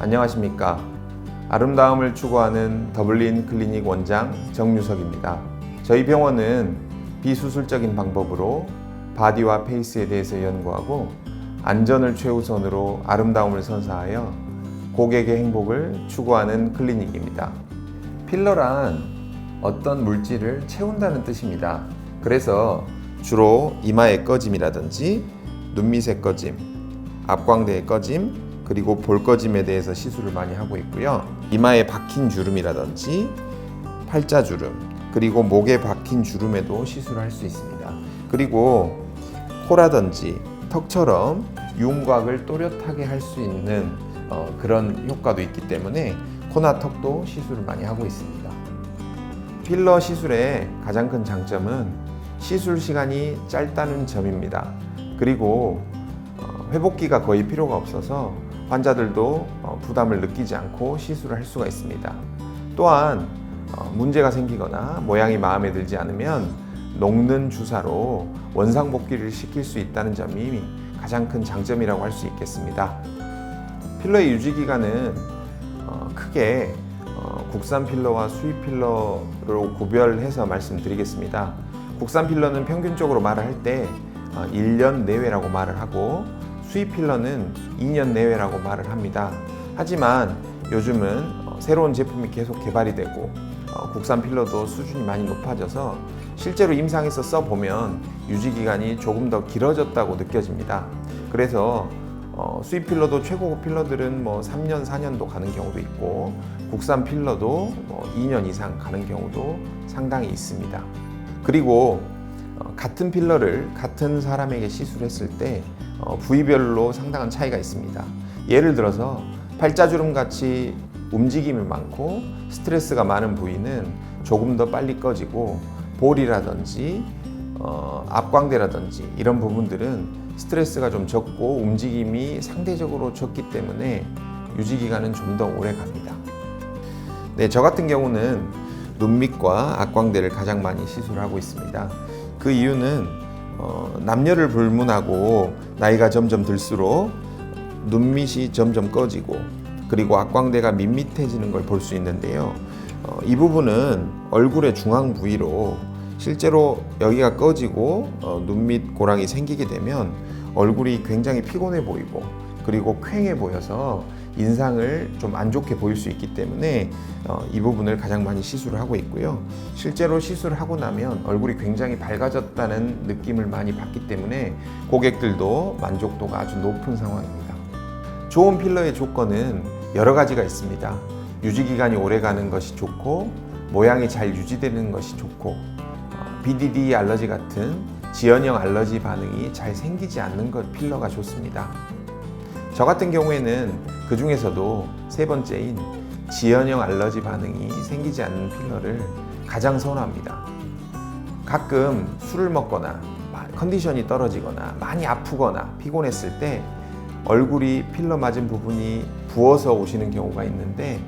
안녕하십니까. 아름다움을 추구하는 더블린 클리닉 원장 정유석입니다. 저희 병원은 비수술적인 방법으로 바디와 페이스에 대해서 연구하고 안전을 최우선으로 아름다움을 선사하여 고객의 행복을 추구하는 클리닉입니다. 필러란 어떤 물질을 채운다는 뜻입니다. 그래서 주로 이마의 꺼짐이라든지 눈밑의 꺼짐, 앞광대의 꺼짐, 그리고 볼꺼짐에 대해서 시술을 많이 하고 있고요. 이마에 박힌 주름이라든지 팔자주름, 그리고 목에 박힌 주름에도 시술을 할 수 있습니다. 그리고 코라든지 턱처럼 윤곽을 또렷하게 할 수 있는 그런 효과도 있기 때문에 코나 턱도 시술을 많이 하고 있습니다. 필러 시술의 가장 큰 장점은 시술 시간이 짧다는 점입니다. 그리고 회복기가 거의 필요가 없어서 환자들도 부담을 느끼지 않고 시술을 할 수가 있습니다. 또한 문제가 생기거나 모양이 마음에 들지 않으면 녹는 주사로 원상복귀를 시킬 수 있다는 점이 가장 큰 장점이라고 할 수 있겠습니다. 필러의 유지기간은 크게 국산 필러와 수입 필러로 구별해서 말씀드리겠습니다. 국산 필러는 평균적으로 말을 할 때 1년 내외라고 말을 하고 수입 필러는 2년 내외라고 말을 합니다. 하지만 요즘은 새로운 제품이 계속 개발이 되고 국산 필러도 수준이 많이 높아져서 실제로 임상에서 써보면 유지기간이 조금 더 길어졌다고 느껴집니다. 그래서 수입 필러도 최고급 필러들은 3년, 4년도 가는 경우도 있고 국산 필러도 2년 이상 가는 경우도 상당히 있습니다. 그리고 같은 필러를 같은 사람에게 시술했을 때 부위별로 상당한 차이가 있습니다. 예를 들어서 팔자주름 같이 움직임이 많고 스트레스가 많은 부위는 조금 더 빨리 꺼지고 볼이라든지 앞광대라든지 이런 부분들은 스트레스가 좀 적고 움직임이 상대적으로 적기 때문에 유지기간은 좀 더 오래 갑니다. 네, 저 같은 경우는 눈밑과 앞광대를 가장 많이 시술하고 있습니다. 그 이유는 남녀를 불문하고 나이가 점점 들수록 눈밑이 점점 꺼지고 그리고 앞광대가 밋밋해지는 걸 볼 수 있는데요. 이 부분은 얼굴의 중앙 부위로 실제로 여기가 꺼지고 눈밑 고랑이 생기게 되면 얼굴이 굉장히 피곤해 보이고 그리고 퀭해 보여서 인상을 좀 안 좋게 보일 수 있기 때문에 이 부분을 가장 많이 시술을 하고 있고요. 실제로 시술을 하고 나면 얼굴이 굉장히 밝아졌다는 느낌을 많이 받기 때문에 고객들도 만족도가 아주 높은 상황입니다. 좋은 필러의 조건은 여러 가지가 있습니다. 유지기간이 오래 가는 것이 좋고 모양이 잘 유지되는 것이 좋고 BDD 알러지 같은 지연형 알러지 반응이 잘 생기지 않는 것 필러가 좋습니다. 저 같은 경우에는 그 중에서도 세 번째인 지연형 알러지 반응이 생기지 않는 필러를 가장 선호합니다. 가끔 술을 먹거나 컨디션이 떨어지거나 많이 아프거나 피곤했을 때 얼굴이 필러 맞은 부분이 부어서 오시는 경우가 있는데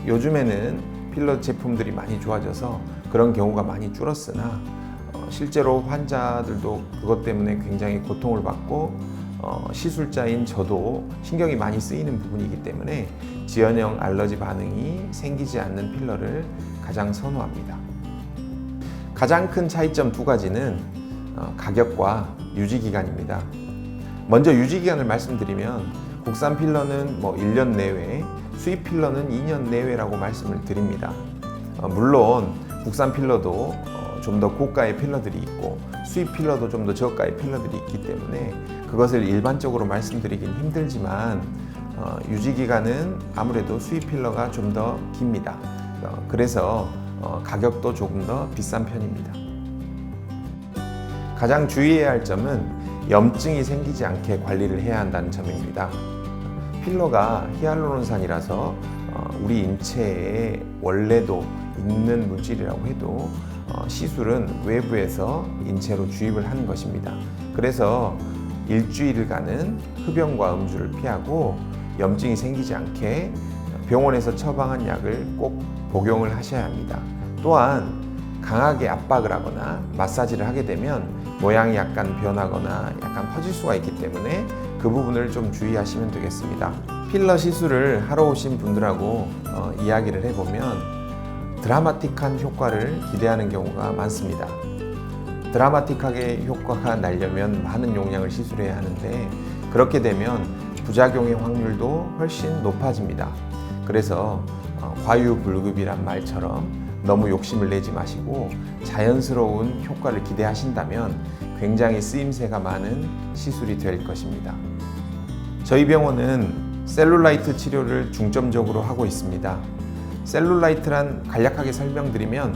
요즘에는 필러 제품들이 많이 좋아져서 그런 경우가 많이 줄었으나 실제로 환자들도 그것 때문에 굉장히 고통을 받고 시술자인 저도 신경이 많이 쓰이는 부분이기 때문에 지연형 알러지 반응이 생기지 않는 필러를 가장 선호합니다. 가장 큰 차이점 두 가지는 가격과 유지기간입니다. 먼저 유지기간을 말씀드리면 국산 필러는 1년 내외, 수입 필러는 2년 내외라고 말씀을 드립니다. 물론 국산 필러도 좀 더 고가의 필러들이 있고 수입 필러도 좀 더 저가의 필러들이 있기 때문에 그것을 일반적으로 말씀드리긴 힘들지만 유지기간은 아무래도 수입 필러가 좀 더 깁니다. 그래서 가격도 조금 더 비싼 편입니다. 가장 주의해야 할 점은 염증이 생기지 않게 관리를 해야 한다는 점입니다. 필러가 히알루론산이라서 우리 인체에 원래도 있는 물질이라고 해도 시술은 외부에서 인체로 주입을 하는 것입니다. 그래서 일주일간은 흡연과 음주를 피하고 염증이 생기지 않게 병원에서 처방한 약을 꼭 복용을 하셔야 합니다. 또한 강하게 압박을 하거나 마사지를 하게 되면 모양이 약간 변하거나 약간 퍼질 수가 있기 때문에 그 부분을 좀 주의하시면 되겠습니다. 필러 시술을 하러 오신 분들하고 이야기를 해보면 드라마틱한 효과를 기대하는 경우가 많습니다. 드라마틱하게 효과가 나려면 많은 용량을 시술해야 하는데 그렇게 되면 부작용의 확률도 훨씬 높아집니다. 그래서 과유불급이란 말처럼 너무 욕심을 내지 마시고 자연스러운 효과를 기대하신다면 굉장히 쓰임새가 많은 시술이 될 것입니다. 저희 병원은 셀룰라이트 치료를 중점적으로 하고 있습니다. 셀룰라이트란 간략하게 설명드리면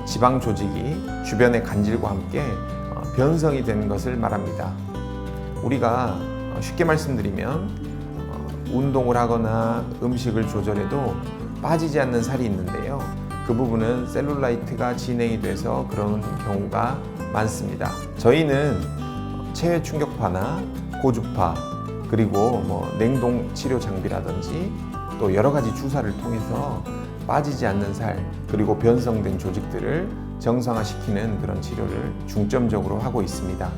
지방 조직이 주변의 간질과 함께 변성이 되는 것을 말합니다. 우리가 쉽게 말씀드리면 운동을 하거나 음식을 조절해도 빠지지 않는 살이 있는데요. 그 부분은 셀룰라이트가 진행이 돼서 그런 경우가 많습니다. 저희는 체외 충격파나 고주파 그리고 냉동 치료 장비라든지 또 여러 가지 주사를 통해서 빠지지 않는 살 그리고 변성된 조직들을 정상화시키는 그런 치료를 중점적으로 하고 있습니다.